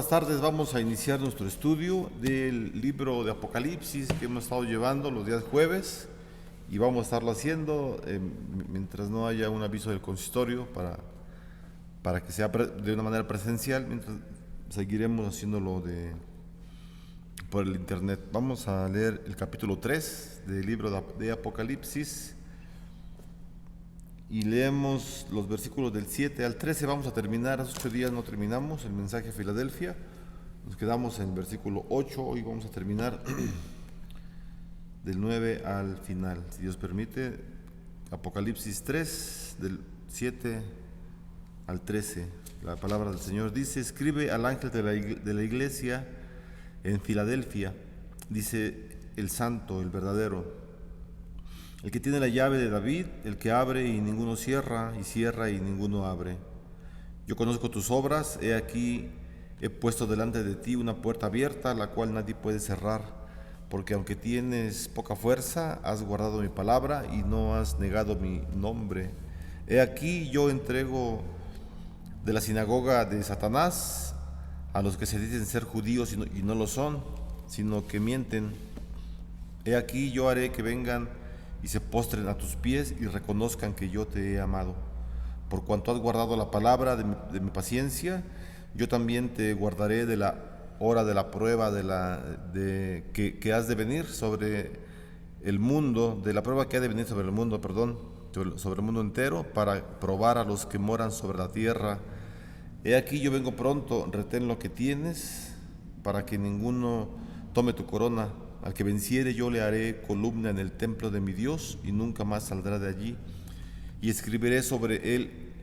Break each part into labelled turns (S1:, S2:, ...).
S1: buenas tardes. Vamos a iniciar nuestro estudio del libro de Apocalipsis que hemos estado llevando los días jueves y vamos a estarlo haciendo mientras no haya un aviso del consistorio para que sea de una manera presencial, mientras seguiremos haciéndolo por el internet. Vamos a leer el capítulo 3 del libro de Apocalipsis y leemos los versículos del 7 al 13. Vamos a terminar, hace 8 días no terminamos el mensaje a Filadelfia, nos quedamos en el versículo 8, hoy vamos a terminar del 9 al final, si Dios permite. Apocalipsis 3, del 7 al 13. La palabra del Señor dice: escribe al ángel de la iglesia en Filadelfia, dice el santo, el verdadero, el que tiene la llave de David, el que abre y ninguno cierra, y cierra y ninguno abre. Yo conozco tus obras, he aquí, he puesto delante de ti una puerta abierta, la cual nadie puede cerrar, porque aunque tienes poca fuerza, has guardado mi palabra y no has negado mi nombre. He aquí, yo entrego de la sinagoga de Satanás a los que se dicen ser judíos y no lo son, sino que mienten. He aquí, yo haré que vengan y se postren a tus pies y reconozcan que yo te he amado. Por cuanto has guardado la palabra de mi paciencia, yo también te guardaré de la hora de la prueba que has de venir sobre el mundo, de la prueba que ha de venir sobre el mundo, sobre el mundo entero, para probar a los que moran sobre la tierra. He aquí, yo vengo pronto, retén lo que tienes, para que ninguno tome tu corona. Al que venciere yo le haré columna en el templo de mi Dios y nunca más saldrá de allí. Y escribiré sobre él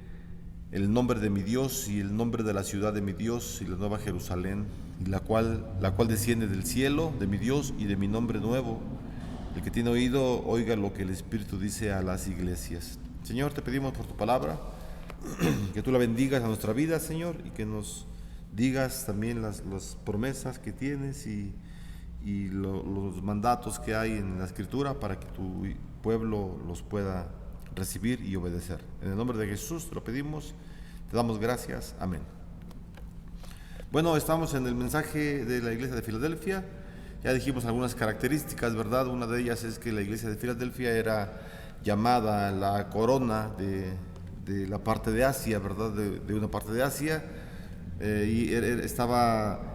S1: el nombre de mi Dios y el nombre de la ciudad de mi Dios y la nueva Jerusalén, y la cual desciende del cielo de mi Dios y de mi nombre nuevo. El que tiene oído, oiga lo que el Espíritu dice a las iglesias. Señor, te pedimos por tu palabra, que tú la bendigas a nuestra vida, Señor, y que nos digas también las promesas que tienes y los mandatos que hay en la Escritura para que tu pueblo los pueda recibir y obedecer. En el nombre de Jesús te lo pedimos, te damos gracias, amén. Bueno, estamos en el mensaje de la iglesia de Filadelfia. Ya dijimos algunas características, ¿verdad? Una de ellas es que la iglesia de Filadelfia era llamada la corona de la parte de Asia, ¿verdad? De una parte de Asia, y estaba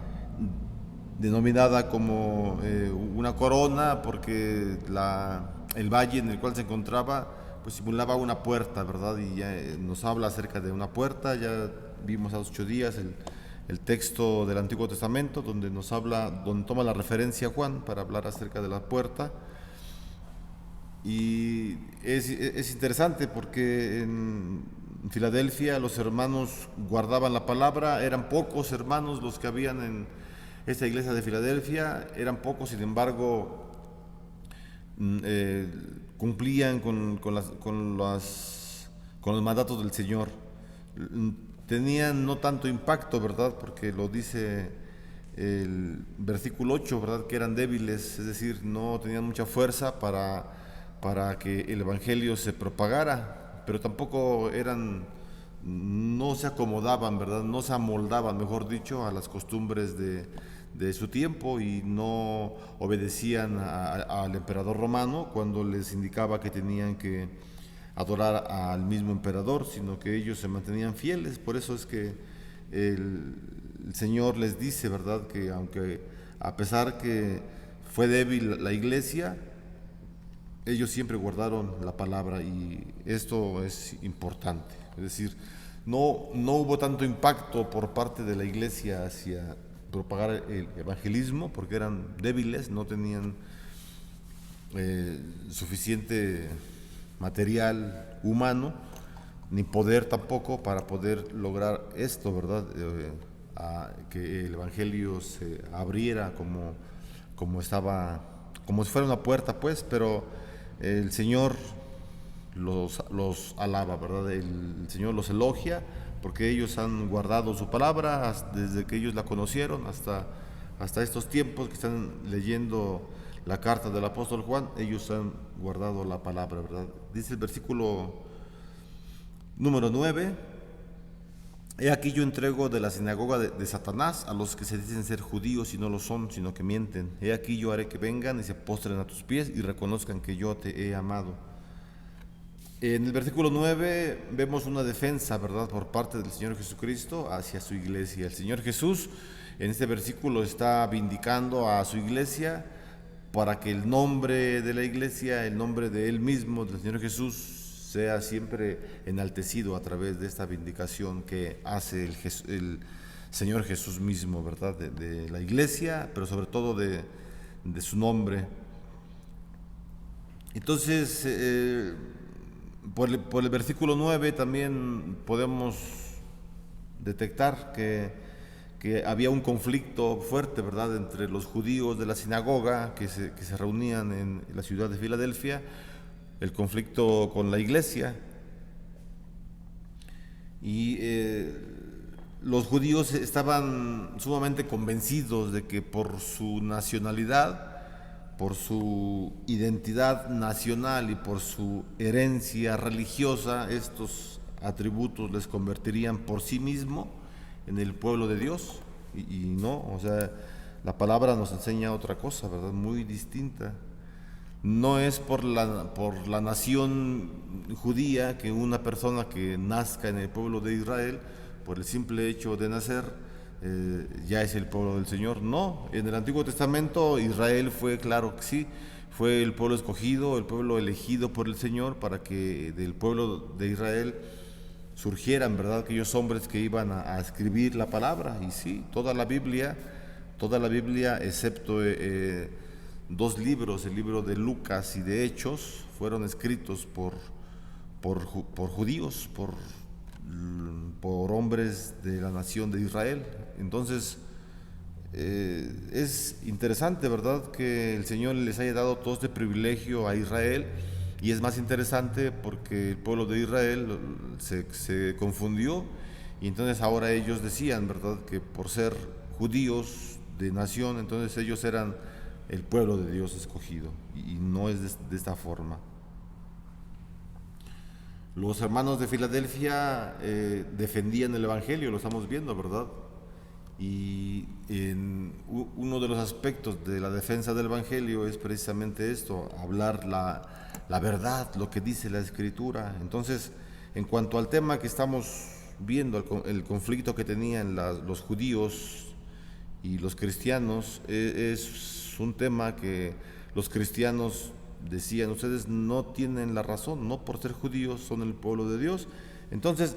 S1: denominada como una corona porque el valle en el cual se encontraba pues simulaba una puerta, ¿verdad? Y ya nos habla acerca de una puerta. Ya vimos hace 8 días el texto del Antiguo Testamento donde toma la referencia Juan para hablar acerca de la puerta. Y es interesante porque en Filadelfia los hermanos guardaban la palabra. Eran pocos hermanos los que habían en esta iglesia de Filadelfia, eran pocos, sin embargo cumplían con los mandatos del Señor. Tenían no tanto impacto, ¿verdad? Porque lo dice el versículo 8, ¿verdad? Que eran débiles, es decir, no tenían mucha fuerza para que el evangelio se propagara, pero tampoco no se acomodaban, ¿verdad? No se amoldaban, mejor dicho, a las costumbres de su tiempo, y no obedecían al emperador romano cuando les indicaba que tenían que adorar al mismo emperador, sino que ellos se mantenían fieles. Por eso es que el Señor les dice, ¿verdad?, que aunque a pesar que fue débil la iglesia, ellos siempre guardaron la palabra, y esto es importante. Es decir, no hubo tanto impacto por parte de la iglesia hacia propagar el evangelismo porque eran débiles, no tenían suficiente material humano ni poder tampoco para poder lograr esto, ¿verdad? Que el evangelio se abriera como si fuera una puerta, pues. Pero el Señor los alaba, ¿verdad? El Señor los elogia porque ellos han guardado su palabra desde que ellos la conocieron hasta estos tiempos que están leyendo la carta del apóstol Juan. Ellos han guardado la palabra, ¿verdad? Dice el versículo número 9: He aquí yo entrego de la sinagoga de Satanás a los que se dicen ser judíos y no lo son, sino que mienten. He aquí yo haré que vengan y se postren a tus pies y reconozcan que yo te he amado. En el versículo 9 vemos una defensa, ¿verdad?, por parte del Señor Jesucristo hacia su iglesia. El Señor Jesús en este versículo está vindicando a su iglesia para que el nombre de la iglesia, el nombre de Él mismo, del Señor Jesús, sea siempre enaltecido a través de esta vindicación que hace el Señor Jesús mismo, ¿verdad?, de la iglesia, pero sobre todo de su nombre. Entonces, por el versículo 9 también podemos detectar que había un conflicto fuerte, ¿verdad?, entre los judíos de la sinagoga que se reunían en la ciudad de Filadelfia, el conflicto con la iglesia. Y los judíos estaban sumamente convencidos de que por su nacionalidad, por su identidad nacional y por su herencia religiosa, estos atributos les convertirían por sí mismo en el pueblo de Dios. Y no, o sea, la palabra nos enseña otra cosa, ¿verdad?, muy distinta. No es por la nación judía que una persona que nazca en el pueblo de Israel, por el simple hecho de nacer, ya es el pueblo del Señor. No, en el Antiguo Testamento Israel fue, claro que sí, fue el pueblo escogido, el pueblo elegido por el Señor para que del pueblo de Israel surgieran, ¿verdad?, aquellos hombres que iban a escribir la palabra. Y sí, toda la Biblia, excepto dos libros, el libro de Lucas y de Hechos, fueron escritos por judíos, por hombres de la nación de Israel. Entonces, es interesante, ¿verdad?, que el Señor les haya dado todo este privilegio a Israel, y es más interesante porque el pueblo de Israel se confundió, y entonces ahora ellos decían, ¿verdad?, que por ser judíos de nación, entonces ellos eran el pueblo de Dios escogido, y no es de esta forma. Los hermanos de Filadelfia defendían el Evangelio, lo estamos viendo, ¿verdad? Y uno de los aspectos de la defensa del Evangelio es precisamente esto, hablar la verdad, lo que dice la Escritura. Entonces, en cuanto al tema que estamos viendo, el conflicto que tenían los judíos y los cristianos, es un tema que los cristianos decían: ustedes no tienen la razón, no por ser judíos son el pueblo de Dios. Entonces,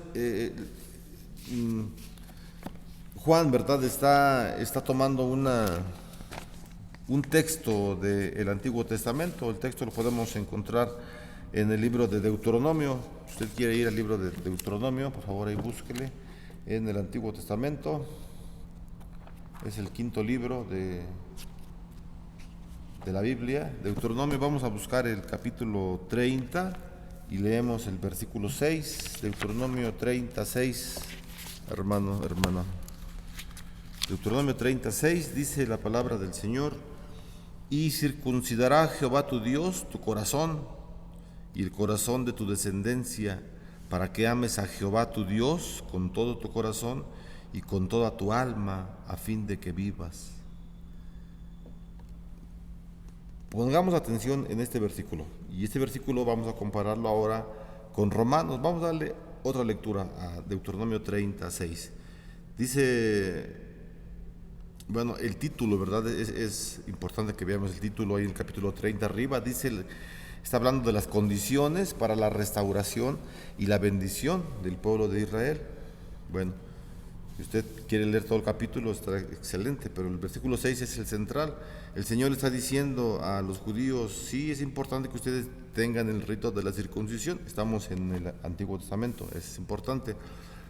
S1: Juan, ¿verdad?, está tomando un texto del Antiguo Testamento. El texto lo podemos encontrar en el libro de Deuteronomio. Si usted quiere ir al libro de Deuteronomio, por favor, ahí búsquele en el Antiguo Testamento. Es el quinto libro de la Biblia, Deuteronomio. Vamos a buscar el capítulo 30 y leemos el versículo 6, Deuteronomio 36, hermana. Deuteronomio 36 dice la palabra del Señor: y circuncidará Jehová tu Dios tu corazón y el corazón de tu descendencia, para que ames a Jehová tu Dios con todo tu corazón y con toda tu alma, a fin de que vivas. Pongamos atención en este versículo, y este versículo vamos a compararlo ahora con Romanos. Vamos a darle otra lectura a Deuteronomio 36. Dice, bueno, el título, ¿verdad? Es importante que veamos el título ahí en el capítulo 30 arriba. Dice, está hablando de las condiciones para la restauración y la bendición del pueblo de Israel. Bueno, si usted quiere leer todo el capítulo, está excelente, pero el versículo 6 es el central. El Señor le está diciendo a los judíos: sí, es importante que ustedes tengan el rito de la circuncisión. Estamos en el Antiguo Testamento, es importante.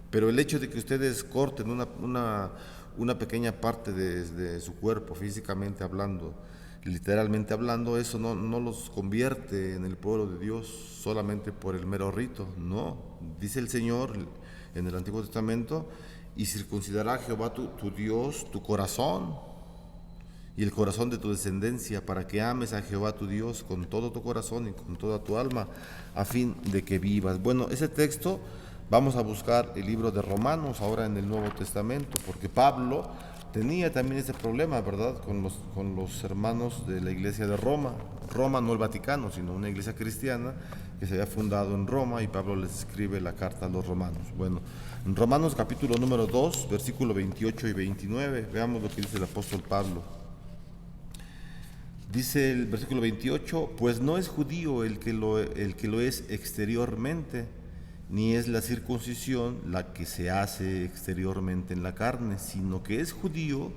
S1: Pero el hecho de que ustedes corten una pequeña parte de su cuerpo, físicamente hablando, literalmente hablando, eso no los convierte en el pueblo de Dios solamente por el mero rito. No, dice el Señor en el Antiguo Testamento: y circuncidará Jehová tu Dios tu corazón y el corazón de tu descendencia, para que ames a Jehová tu Dios con todo tu corazón y con toda tu alma, a fin de que vivas. Bueno, ese texto vamos a buscar el libro de Romanos ahora en el Nuevo Testamento, porque Pablo tenía también ese problema, ¿verdad?, con los hermanos de la iglesia de Roma. Roma, no el Vaticano, sino una iglesia cristiana que se había fundado en Roma, y Pablo les escribe la carta a los romanos. Bueno, en Romanos capítulo número 2, versículo 28 y 29, veamos lo que dice el apóstol Pablo. Dice el versículo 28, pues no es judío el que lo es exteriormente, ni es la circuncisión la que se hace exteriormente en la carne, sino que es judío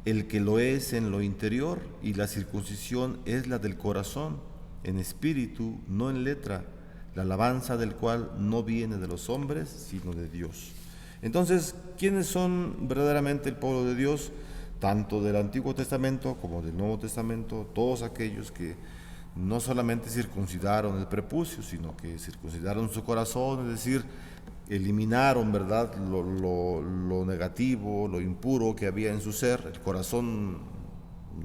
S1: el que lo es en lo interior, y la circuncisión es la del corazón, en espíritu, no en letra, la alabanza del cual no viene de los hombres, sino de Dios. Entonces, ¿quiénes son verdaderamente el pueblo de Dios? Tanto del Antiguo Testamento como del Nuevo Testamento, todos aquellos que no solamente circuncidaron el prepucio, sino que circuncidaron su corazón, es decir, eliminaron, ¿verdad?, lo negativo, lo impuro que había en su ser. El corazón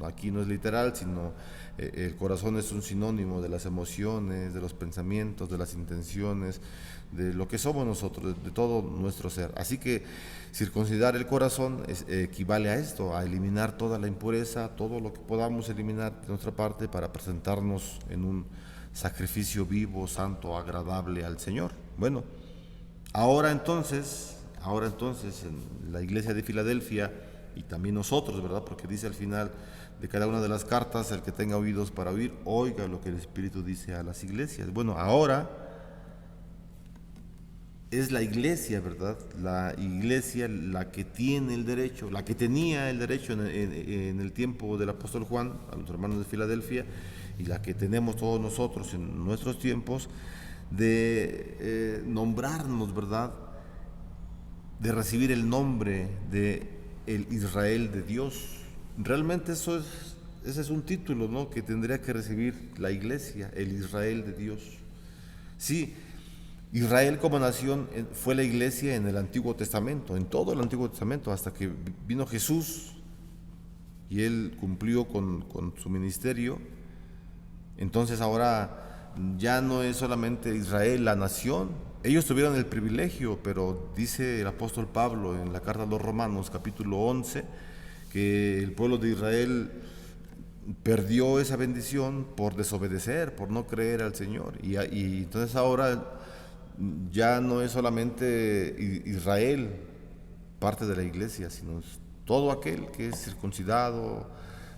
S1: aquí no es literal, sino el corazón es un sinónimo de las emociones, de los pensamientos, de las intenciones, de lo que somos nosotros, de todo nuestro ser. Así que circuncidar el corazón equivale a esto, a eliminar toda la impureza, todo lo que podamos eliminar de nuestra parte para presentarnos en un sacrificio vivo, santo, agradable al Señor. Bueno, ahora entonces en la iglesia de Filadelfia, y también nosotros, ¿verdad?, porque dice al final de cada una de las cartas, el que tenga oídos para oír, oiga lo que el Espíritu dice a las iglesias. Bueno, ahora es la iglesia, ¿verdad?, la iglesia la que tiene el derecho, la que tenía el derecho en el tiempo del apóstol Juan, a los hermanos de Filadelfia, y la que tenemos todos nosotros en nuestros tiempos, de nombrarnos, ¿verdad?, de recibir el nombre de el Israel de Dios. Realmente ese es un título, ¿no?, que tendría que recibir la iglesia, el Israel de Dios. Sí, Israel como nación fue la iglesia en el Antiguo Testamento, en todo el Antiguo Testamento, hasta que vino Jesús y él cumplió con su ministerio. Entonces ahora ya no es solamente Israel la nación. Ellos tuvieron el privilegio, pero dice el apóstol Pablo en la carta a los Romanos capítulo 11 que el pueblo de Israel perdió esa bendición por desobedecer, por no creer al Señor. Y entonces ahora ya no es solamente Israel parte de la iglesia, sino todo aquel que es circuncidado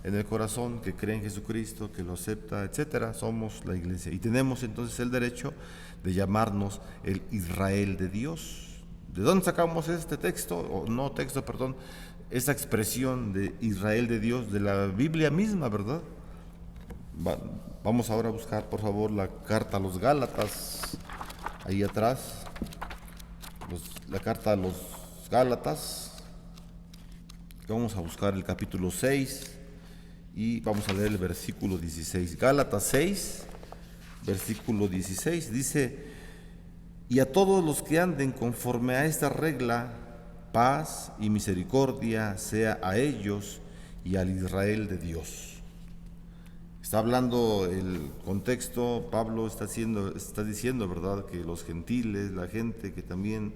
S1: en el corazón, que cree en Jesucristo, que lo acepta, etcétera. Somos la iglesia y tenemos entonces el derecho de llamarnos el Israel de Dios. ¿De dónde sacamos este texto? O no texto, perdón, esa expresión de Israel de Dios? De la Biblia misma, ¿verdad? Vamos ahora a buscar, por favor, la carta a los Gálatas, ahí atrás, la carta a los Gálatas. Vamos a buscar el capítulo 6 y vamos a leer el versículo 16. Gálatas 6, versículo 16, dice: y a todos los que anden conforme a esta regla, paz y misericordia sea a ellos y al Israel de Dios. Está hablando el contexto, Pablo está diciendo, ¿verdad?, que los gentiles, la gente que también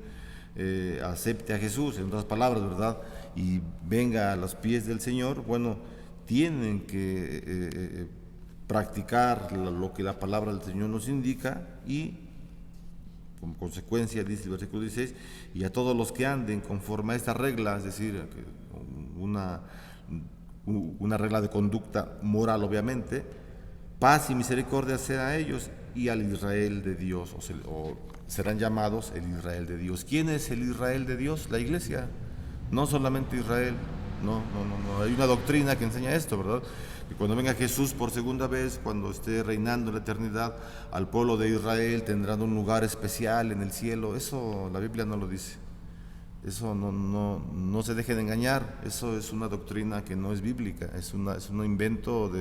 S1: acepte a Jesús, en otras palabras, ¿verdad?, y venga a los pies del Señor, bueno, tienen que practicar lo que la palabra del Señor nos indica, y como consecuencia, dice el versículo 16, y a todos los que anden conforme a esta regla, es decir, una regla de conducta moral, obviamente, paz y misericordia sea a ellos y al Israel de Dios, o serán llamados el Israel de Dios. ¿Quién es el Israel de Dios? La iglesia, no solamente Israel. No, hay una doctrina que enseña esto, ¿verdad? Que cuando venga Jesús por segunda vez, cuando esté reinando en la eternidad, al pueblo de Israel tendrán un lugar especial en el cielo. Eso la Biblia no lo dice. Eso no se dejen engañar. Eso es una doctrina que no es bíblica, es un invento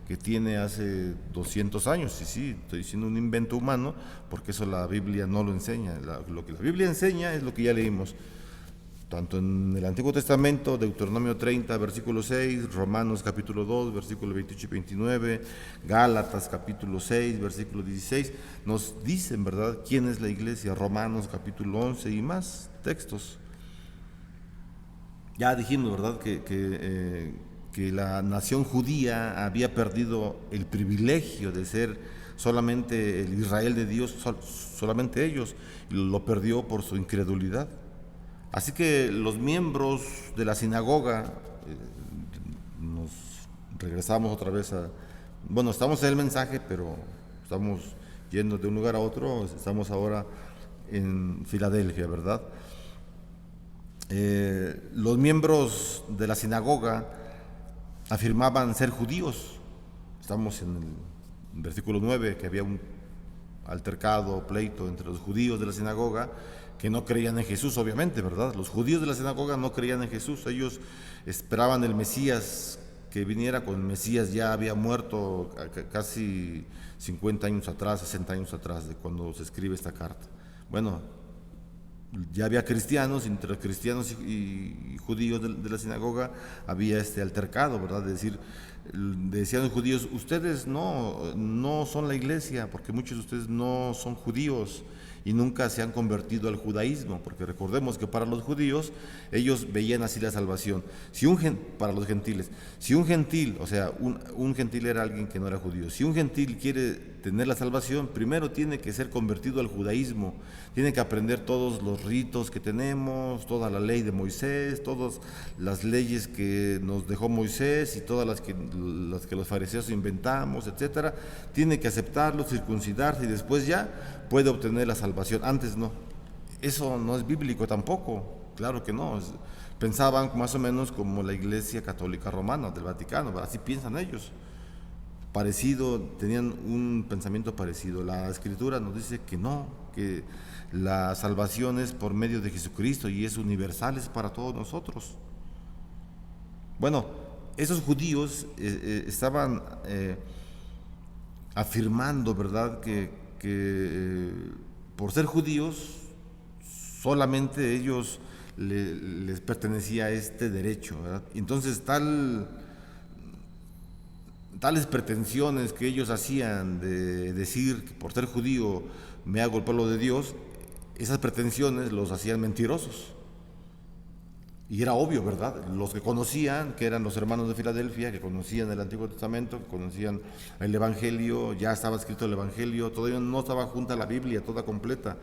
S1: que tiene hace 200 años. Y sí, estoy diciendo un invento humano, porque eso la Biblia no lo enseña. Lo que la Biblia enseña es lo que ya leímos. tanto en el Antiguo Testamento, Deuteronomio 30, versículo 6, Romanos capítulo 2, versículo 28 y 29, Gálatas capítulo 6, versículo 16, nos dicen, ¿verdad?, quién es la iglesia, Romanos capítulo 11 y más textos. Ya dijimos, ¿verdad?, que la nación judía había perdido el privilegio de ser solamente el Israel de Dios, solamente ellos, y lo perdió por su incredulidad. Así que los miembros de la sinagoga, nos regresamos otra vez bueno, estamos en el mensaje, pero estamos yendo de un lugar a otro, estamos ahora en Filadelfia, ¿verdad? Los miembros de la sinagoga afirmaban ser judíos. Estamos en el versículo 9, que había un altercado, pleito entre los judíos de la sinagoga que no creían en Jesús, obviamente, ¿verdad? Los judíos de la sinagoga no creían en Jesús, ellos esperaban el Mesías que viniera, cuando el Mesías ya había muerto casi 50 años atrás, 60 años atrás de cuando se escribe esta carta. Bueno, ya había cristianos, entre los cristianos y judíos de la sinagoga había este altercado, ¿verdad? Es decir, decían los judíos, ustedes no son la iglesia, porque muchos de ustedes no son judíos y nunca se han convertido al judaísmo, porque recordemos que para los judíos ellos veían así la salvación. Para los gentiles, si un gentil, o sea, un gentil era alguien que no era judío, si un gentil quiere tener la salvación, primero tiene que ser convertido al judaísmo, tiene que aprender todos los ritos que tenemos, toda la ley de Moisés, todas las leyes que nos dejó Moisés y todas las que los fariseos inventamos, etcétera. Tiene que aceptarlo, circuncidarse y después ya puede obtener la salvación. Antes no. Eso no es bíblico tampoco, claro que no. Pensaban más o menos como la Iglesia Católica Romana del Vaticano, así piensan ellos. Parecido, tenían un pensamiento parecido. La Escritura nos dice que no, que la salvación es por medio de Jesucristo y es universal, es para todos nosotros. Bueno, esos judíos estaban afirmando, ¿verdad?, que por ser judíos solamente ellos les pertenecía este derecho, ¿verdad? Entonces tales pretensiones que ellos hacían de decir que por ser judío me hago el pueblo de Dios, esas pretensiones los hacían mentirosos. Y era obvio, ¿verdad? Los que conocían, que eran los hermanos de Filadelfia, que conocían el Antiguo Testamento, que conocían el Evangelio, ya estaba escrito el Evangelio, todavía no estaba junta la Biblia toda completa,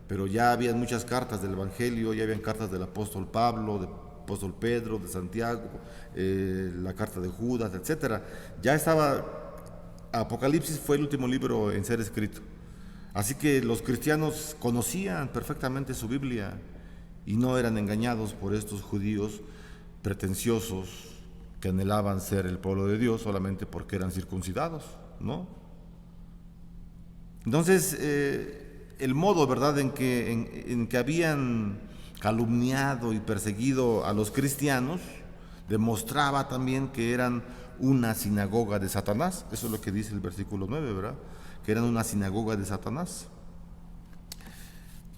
S1: pero ya había muchas cartas del Evangelio, ya habían cartas del apóstol Pablo, del apóstol Pedro, de Santiago, la carta de Judas, etcétera. Ya estaba, Apocalipsis fue el último libro en ser escrito. Así que los cristianos conocían perfectamente su Biblia y no eran engañados por estos judíos pretenciosos que anhelaban ser el pueblo de Dios solamente porque eran circuncidados, ¿no? Entonces, el modo, ¿verdad?, en que habían calumniado y perseguido a los cristianos demostraba también que eran una sinagoga de Satanás. Eso es lo que dice el versículo 9, ¿verdad?, que eran una sinagoga de Satanás.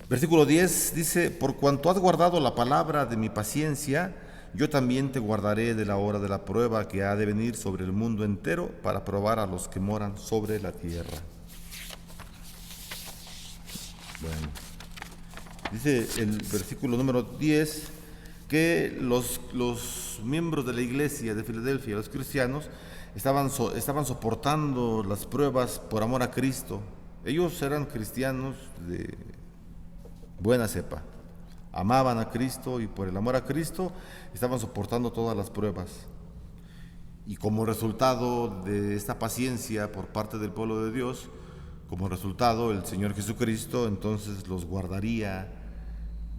S1: Versículo 10 dice, por cuanto has guardado la palabra de mi paciencia, yo también te guardaré de la hora de la prueba que ha de venir sobre el mundo entero para probar a los que moran sobre la tierra. Bueno, dice el versículo número 10 que los miembros de la iglesia de Filadelfia, los cristianos, estaban soportando las pruebas por amor a Cristo. Ellos eran cristianos de buena cepa, amaban a Cristo y por el amor a Cristo estaban soportando todas las pruebas. Y como resultado de esta paciencia por parte del pueblo de Dios, como resultado el Señor Jesucristo entonces los guardaría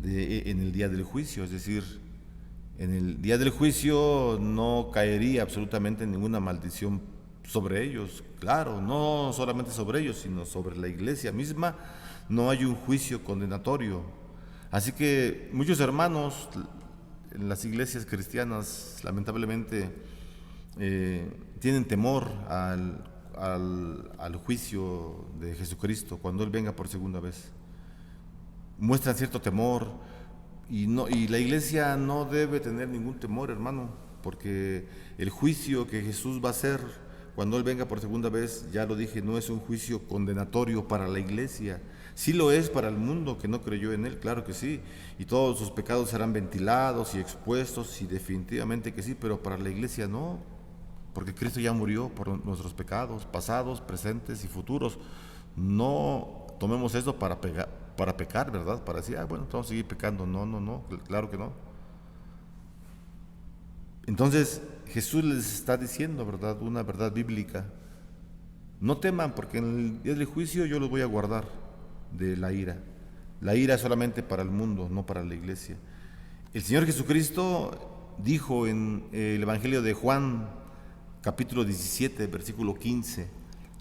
S1: en el día del juicio. Es decir, en el día del juicio no caería absolutamente ninguna maldición sobre ellos. Claro, no solamente sobre ellos, sino sobre la iglesia misma. No hay un juicio condenatorio. Así que muchos hermanos en las iglesias cristianas lamentablemente tienen temor al juicio de Jesucristo cuando Él venga por segunda vez. Muestran cierto temor y la iglesia no debe tener ningún temor, hermano, porque el juicio que Jesús va a hacer cuando Él venga por segunda vez, ya lo dije, no es un juicio condenatorio para la iglesia. Sí lo es para el mundo que no creyó en Él, claro que sí, y todos sus pecados serán ventilados y expuestos, y definitivamente que sí, pero para la iglesia no, porque Cristo ya murió por nuestros pecados, pasados, presentes y futuros. No tomemos eso para pecar, ¿verdad? Para decir, bueno, vamos a seguir pecando. No, no, no, claro que no. Entonces Jesús les está diciendo, ¿verdad? Una verdad bíblica. No teman, porque en el día del juicio yo los voy a guardar de la ira. La ira es solamente para el mundo, no para la iglesia. El Señor Jesucristo dijo en el Evangelio de Juan, capítulo 17, versículo 15,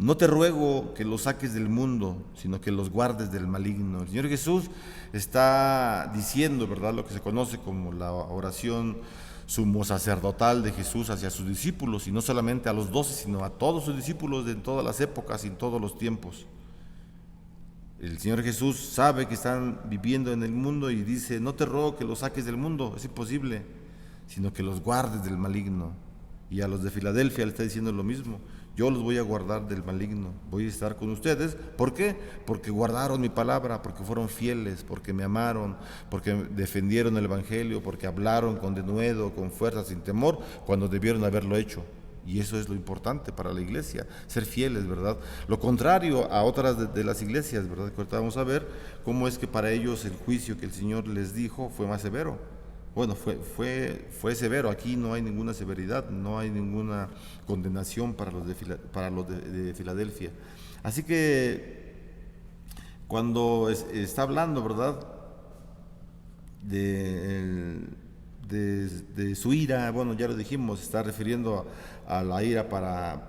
S1: no te ruego que los saques del mundo, sino que los guardes del maligno. El Señor Jesús está diciendo, ¿verdad?, lo que se conoce como la oración sumo sacerdotal de Jesús hacia sus discípulos, y no solamente a los 12, sino a todos sus discípulos de todas las épocas y en todos los tiempos. El Señor Jesús sabe que están viviendo en el mundo y dice, no te ruego que los saques del mundo, es imposible, sino que los guardes del maligno. Y a los de Filadelfia le está diciendo lo mismo, yo los voy a guardar del maligno, voy a estar con ustedes. ¿Por qué? Porque guardaron mi palabra, porque fueron fieles, porque me amaron, porque defendieron el Evangelio, porque hablaron con denuedo, con fuerza, sin temor, cuando debieron haberlo hecho. Y eso es lo importante para la iglesia, ser fieles, ¿verdad? Lo contrario a otras de las iglesias, ¿verdad? Que ahorita vamos a ver cómo es que para ellos el juicio que el Señor les dijo fue más severo. Bueno, fue severo. Aquí no hay ninguna severidad, no hay ninguna condenación para los de Filadelfia. Así que cuando está hablando, ¿verdad?, de su ira, bueno, ya lo dijimos, está refiriendo a la ira para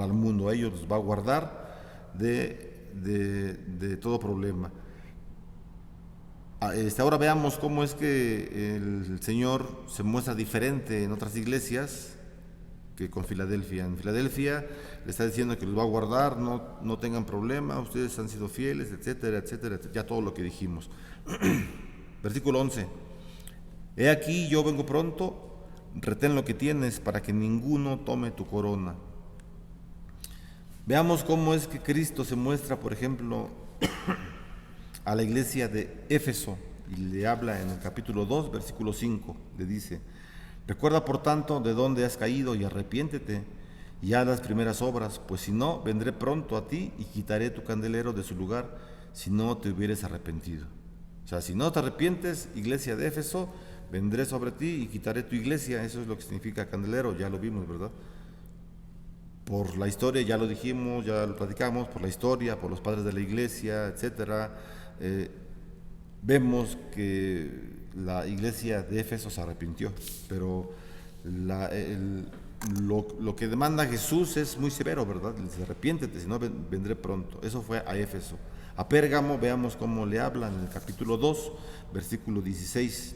S1: el mundo. A ellos los va a guardar de todo problema. Ahora veamos cómo es que el Señor se muestra diferente en otras iglesias que con Filadelfia. En Filadelfia le está diciendo que los va a guardar, no tengan problema, ustedes han sido fieles, etcétera, etcétera, ya todo lo que dijimos. Versículo 11. He aquí yo vengo pronto, retén lo que tienes para que ninguno tome tu corona. Veamos cómo es que Cristo se muestra, por ejemplo, a la iglesia de Éfeso, y le habla en el capítulo 2, versículo 5, le dice, recuerda por tanto de dónde has caído y arrepiéntete y haz las primeras obras, pues si no, vendré pronto a ti y quitaré tu candelero de su lugar si no te hubieres arrepentido. O sea, si no te arrepientes, iglesia de Éfeso, vendré sobre ti y quitaré tu iglesia. Eso es lo que significa candelero, ya lo vimos, ¿verdad? Por la historia, ya lo dijimos, ya lo platicamos, por la historia, por los padres de la iglesia, etcétera. Vemos que la iglesia de Éfeso se arrepintió, pero lo que demanda Jesús es muy severo, ¿verdad? Dice, arrepiéntete, si no vendré pronto. Eso fue a Éfeso. A Pérgamo, veamos cómo le hablan en el capítulo 2, versículo 16.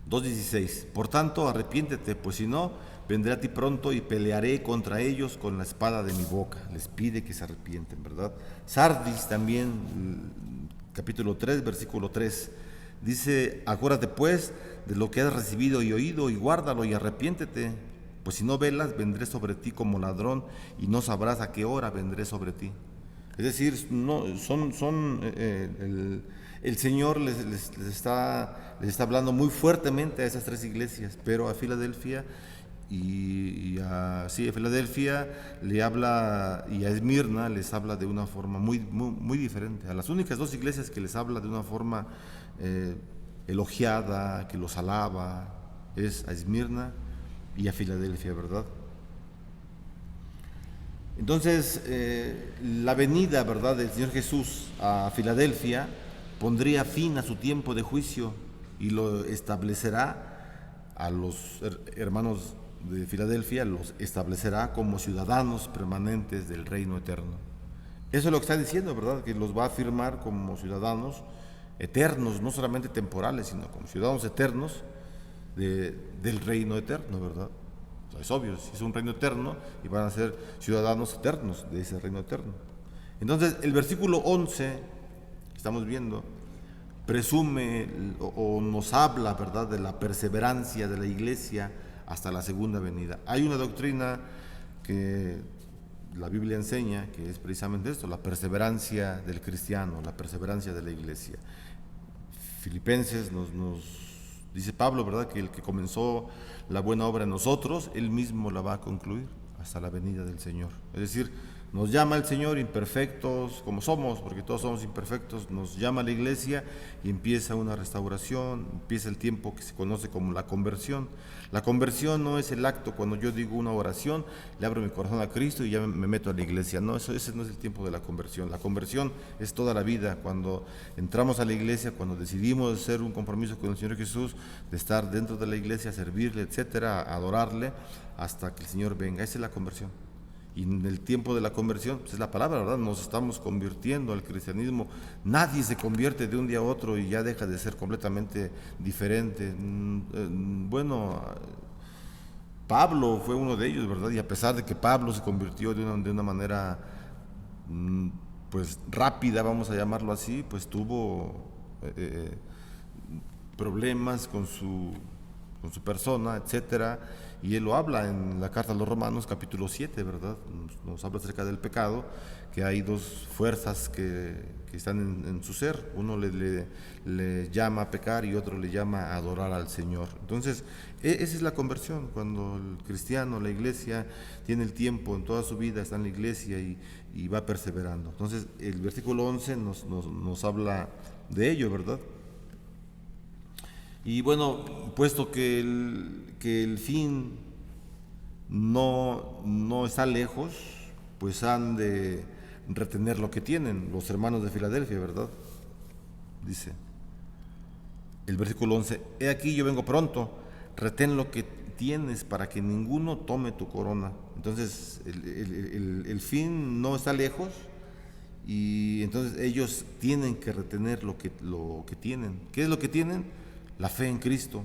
S1: 2:16. Por tanto, arrepiéntete, pues si no, vendré a ti pronto y pelearé contra ellos con la espada de mi boca. Les pide que se arrepienten, ¿verdad? Sardis también, capítulo 3, versículo 3. Dice, acuérdate pues de lo que has recibido y oído y guárdalo y arrepiéntete. Pues si no velas, vendré sobre ti como ladrón y no sabrás a qué hora vendré sobre ti. Es decir, el Señor les está hablando muy fuertemente a esas tres iglesias, pero a Filadelfia a Filadelfia le habla, y a Esmirna les habla de una forma muy, muy, muy diferente. A las únicas dos iglesias que les habla de una forma elogiada, que los alaba, es a Esmirna y a Filadelfia, ¿verdad? Entonces, la venida, ¿verdad?, del Señor Jesús a Filadelfia pondría fin a su tiempo de juicio y lo establecerá a los hermanos de Filadelfia, los establecerá como ciudadanos permanentes del reino eterno. Eso es lo que está diciendo, ¿verdad?, que los va a firmar como ciudadanos eternos, no solamente temporales, sino como ciudadanos eternos del reino eterno, ¿verdad? O sea, es obvio, si es un reino eterno, y van a ser ciudadanos eternos de ese reino eterno. Entonces, el versículo 11, que estamos viendo, presume o nos habla, ¿verdad?, de la perseverancia de la iglesia hasta la segunda venida. Hay una doctrina que la Biblia enseña que es precisamente esto, la perseverancia del cristiano, la perseverancia de la iglesia. Filipenses nos dice Pablo, ¿verdad?, que el que comenzó la buena obra en nosotros, él mismo la va a concluir hasta la venida del Señor. Es decir, nos llama el Señor imperfectos como somos, porque todos somos imperfectos, nos llama a la iglesia y empieza una restauración, empieza el tiempo que se conoce como la conversión. La conversión no es el acto cuando yo digo una oración, le abro mi corazón a Cristo y ya me meto a la iglesia. No, ese no es el tiempo de la conversión. La conversión es toda la vida, cuando entramos a la iglesia, cuando decidimos hacer un compromiso con el Señor Jesús, de estar dentro de la iglesia, servirle, etcétera, adorarle, hasta que el Señor venga. Esa es la conversión. Y en el tiempo de la conversión, pues es la palabra, ¿verdad? Nos estamos convirtiendo al cristianismo. Nadie se convierte de un día a otro y ya deja de ser completamente diferente. Bueno, Pablo fue uno de ellos, ¿verdad? Y a pesar de que Pablo se convirtió de una manera pues rápida, vamos a llamarlo así, pues tuvo problemas con su persona, etcétera, y él lo habla en la carta a los Romanos, capítulo 7, ¿verdad? Nos habla acerca del pecado, que hay dos fuerzas que están en su ser, uno le llama a pecar y otro le llama a adorar al Señor. Entonces, esa es la conversión, cuando el cristiano, la iglesia, tiene el tiempo en toda su vida, está en la iglesia y va perseverando. Entonces, el versículo 11 nos habla de ello, ¿verdad? Y bueno, puesto que el fin no está lejos, pues han de retener lo que tienen los hermanos de Filadelfia, ¿verdad? Dice el versículo 11, he aquí yo vengo pronto, retén lo que tienes para que ninguno tome tu corona. Entonces el fin no está lejos y entonces ellos tienen que retener lo que tienen. ¿Qué es lo que tienen? La fe en Cristo.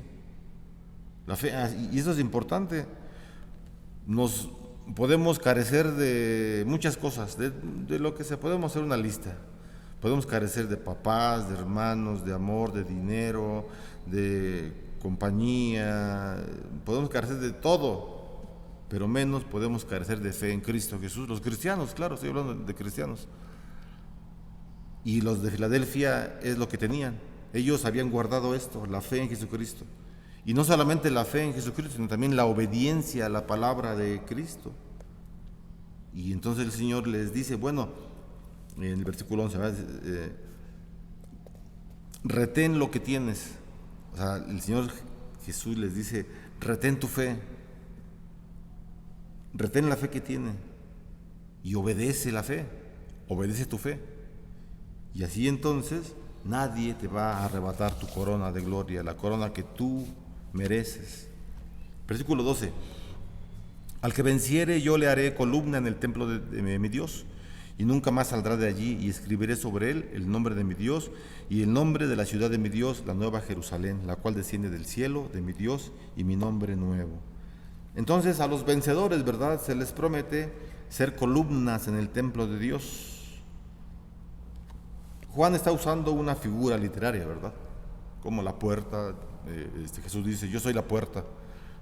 S1: La fe, y eso es importante. Nos podemos carecer de muchas cosas, de lo que podemos hacer una lista. Podemos carecer de papás, de hermanos, de amor, de dinero, de compañía, podemos carecer de todo, pero menos podemos carecer de fe en Cristo Jesús. Los cristianos, claro, estoy hablando de cristianos. Y los de Filadelfia es lo que tenían. Ellos habían guardado esto, la fe en Jesucristo. Y no solamente la fe en Jesucristo, sino también la obediencia a la palabra de Cristo. Y entonces el Señor les dice, bueno, en el versículo 11, retén lo que tienes. O sea, el Señor Jesús les dice, retén tu fe, retén la fe que tiene y obedece la fe, obedece tu fe. Y así entonces nadie te va a arrebatar tu corona de gloria, la corona que tú mereces. Versículo 12. Al que venciere yo le haré columna en el templo de mi Dios, y nunca más saldrá de allí, y escribiré sobre él el nombre de mi Dios y el nombre de la ciudad de mi Dios, la nueva Jerusalén, la cual desciende del cielo de mi Dios, y mi nombre nuevo. Entonces a los vencedores, ¿verdad?, se les promete ser columnas en el templo de Dios. Juan está usando una figura literaria, ¿verdad? Como la puerta. Jesús dice, yo soy la puerta.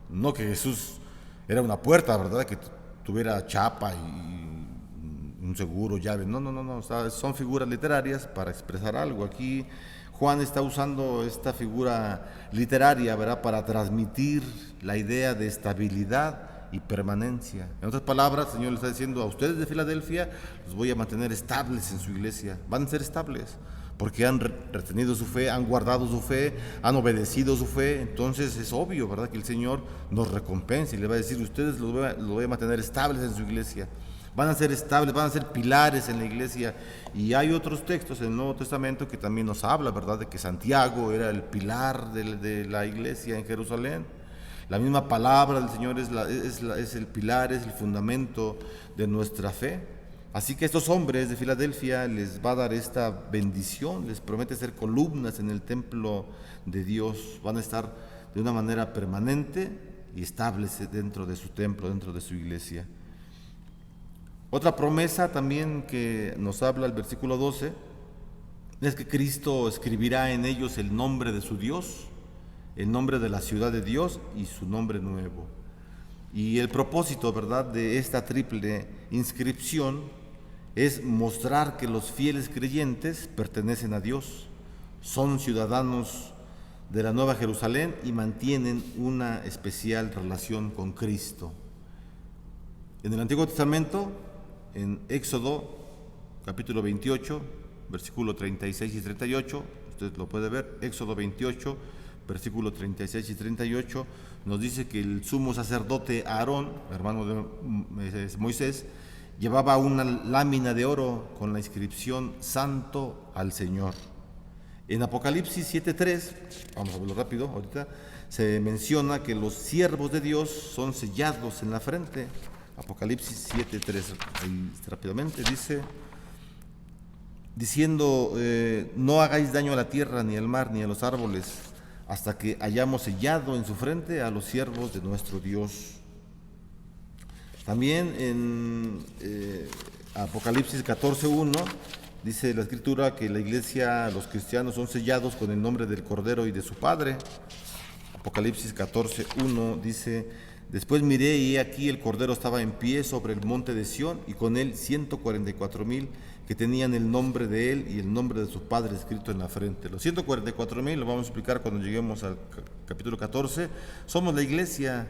S1: No que Jesús era una puerta, ¿verdad?, que tuviera chapa y un seguro, llave. No. O sea, son figuras literarias para expresar algo. Aquí Juan está usando esta figura literaria, ¿verdad?, para transmitir la idea de estabilidad y permanencia. En otras palabras, el Señor le está diciendo a ustedes de Filadelfia, los voy a mantener estables en su iglesia. Van a ser estables porque han retenido su fe, han guardado su fe, han obedecido su fe. Entonces es obvio, ¿verdad?, que el Señor nos recompensa y le va a decir, ustedes los voy a mantener estables en su iglesia. Van a ser estables, van a ser pilares en la iglesia. Y hay otros textos en el Nuevo Testamento que también nos habla, ¿verdad?, de que Santiago era el pilar de la iglesia en Jerusalén. La misma palabra del Señor es el pilar, es el fundamento de nuestra fe. Así que a estos hombres de Filadelfia les va a dar esta bendición, les promete ser columnas en el templo de Dios. Van a estar de una manera permanente y estables dentro de su templo, dentro de su iglesia. Otra promesa también que nos habla el versículo 12 es que Cristo escribirá en ellos el nombre de su Dios, el nombre de la ciudad de Dios y su nombre nuevo. Y el propósito, ¿verdad?, de esta triple inscripción es mostrar que los fieles creyentes pertenecen a Dios, son ciudadanos de la Nueva Jerusalén y mantienen una especial relación con Cristo. En el Antiguo Testamento, en Éxodo capítulo 28, versículo 36 y 38, usted lo puede ver, Éxodo 28, versículo 36 y 38, nos dice que el sumo sacerdote Aarón, hermano de Moisés, llevaba una lámina de oro con la inscripción Santo al Señor. En Apocalipsis 7.3, vamos a verlo rápido ahorita, se menciona que los siervos de Dios son sellados en la frente. Apocalipsis 7.3, ahí rápidamente dice, diciendo, no hagáis daño a la tierra, ni al mar, ni a los árboles, hasta que hayamos sellado en su frente a los siervos de nuestro Dios. También en Apocalipsis 14.1 dice la Escritura que la iglesia, los cristianos son sellados con el nombre del Cordero y de su Padre. Apocalipsis 14.1 dice, después miré y he aquí el Cordero estaba en pie sobre el monte de Sión y con él 144,000 que tenían el nombre de él y el nombre de su Padre escrito en la frente. Los 144,000 lo vamos a explicar cuando lleguemos al capítulo 14. Somos la iglesia.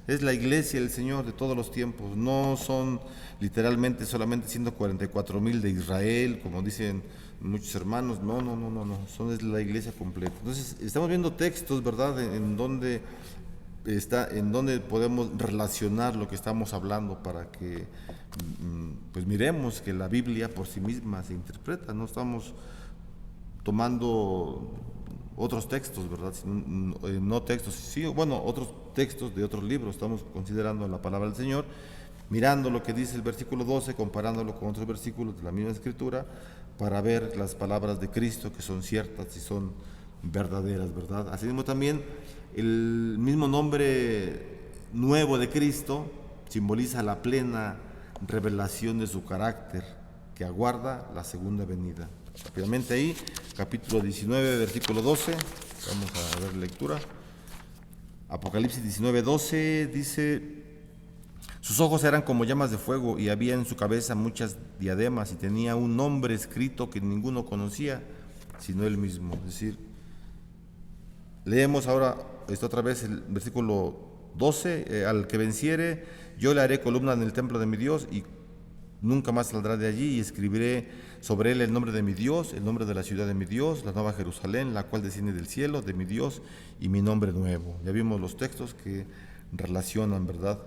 S1: Es la iglesia del Señor de todos los tiempos. No son literalmente solamente 144,000 de Israel, como dicen muchos hermanos. No. Es la iglesia completa. Entonces, estamos viendo textos, ¿verdad?, en donde podemos relacionar lo que estamos hablando para que pues miremos que la Biblia por sí misma se interpreta. No estamos tomando otros textos, ¿verdad? No textos, sí, bueno, otros textos de otros libros. Estamos considerando la palabra del Señor, mirando lo que dice el versículo 12, comparándolo con otros versículos de la misma Escritura, para ver las palabras de Cristo que son ciertas y son verdaderas, ¿verdad? Asimismo también el mismo nombre nuevo de Cristo simboliza la plena revelación de su carácter que aguarda la segunda venida. Rápidamente ahí, capítulo 19, versículo 12, vamos a ver lectura. Apocalipsis 19:12 dice, sus ojos eran como llamas de fuego y había en su cabeza muchas diademas y tenía un nombre escrito que ninguno conocía sino él mismo. Es decir, leemos ahora otra vez el versículo 12, al que venciere, yo le haré columna en el templo de mi Dios y nunca más saldrá de allí, y escribiré sobre él el nombre de mi Dios, el nombre de la ciudad de mi Dios, la nueva Jerusalén, la cual desciende del cielo, de mi Dios, y mi nombre nuevo. Ya vimos los textos que relacionan, ¿verdad?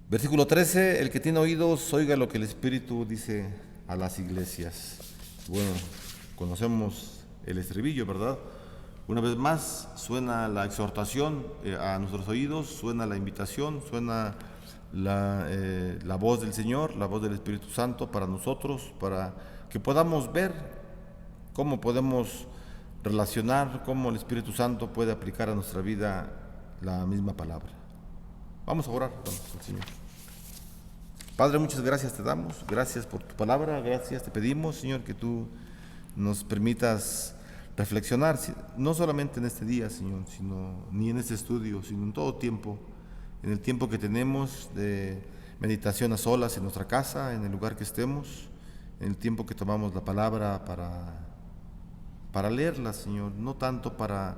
S1: Versículo 13, el que tiene oídos, oiga lo que el Espíritu dice a las iglesias. Bueno, conocemos el estribillo, ¿verdad? Una vez más, suena la exhortación a nuestros oídos, suena la invitación, suena la voz del Señor, la voz del Espíritu Santo para nosotros, para que podamos ver cómo podemos relacionar, cómo el Espíritu Santo puede aplicar a nuestra vida la misma palabra. Vamos a orar al Señor. Padre, muchas gracias te damos, gracias por tu palabra, gracias te pedimos, Señor, que tú nos permitas reflexionar, no solamente en este día, Señor, ni en este estudio, sino en todo tiempo, en el tiempo que tenemos de meditación a solas en nuestra casa, en el lugar que estemos, en el tiempo que tomamos la palabra para leerla, Señor, no tanto para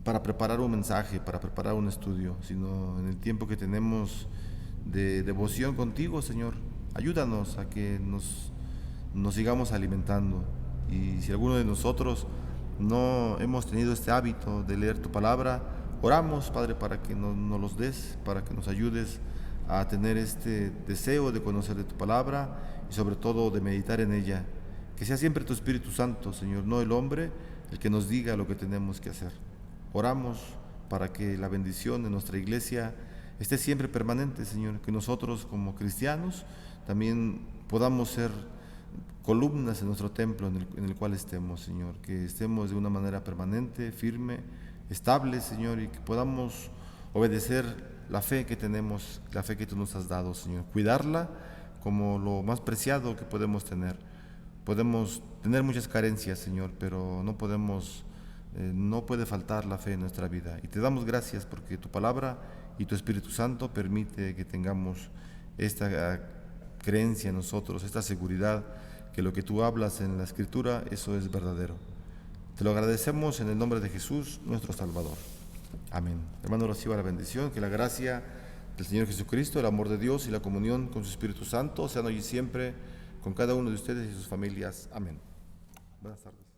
S1: preparar un mensaje, para preparar un estudio, sino en el tiempo que tenemos de devoción contigo, Señor. Ayúdanos a que nos sigamos alimentando. Y si alguno de nosotros no hemos tenido este hábito de leer tu palabra, oramos, Padre, para que nos los des, para que nos ayudes a tener este deseo de conocer de tu palabra y sobre todo de meditar en ella. Que sea siempre tu Espíritu Santo, Señor, no el hombre, el que nos diga lo que tenemos que hacer. Oramos para que la bendición de nuestra iglesia esté siempre permanente, Señor, que nosotros como cristianos también podamos ser columnas en nuestro templo en el cual estemos, Señor, que estemos de una manera permanente, firme, estable, Señor, y que podamos obedecer la fe que tenemos, la fe que tú nos has dado, Señor, cuidarla como lo más preciado que podemos tener. Podemos tener muchas carencias, Señor, pero no puede faltar la fe en nuestra vida. Y te damos gracias porque tu palabra y tu Espíritu Santo permite que tengamos esta creencia en nosotros, esta seguridad que lo que tú hablas en la Escritura, eso es verdadero. Te lo agradecemos en el nombre de Jesús, nuestro Salvador. Amén. Hermano, reciba la bendición, que la gracia del Señor Jesucristo, el amor de Dios y la comunión con su Espíritu Santo sean hoy y siempre con cada uno de ustedes y sus familias. Amén. Buenas tardes.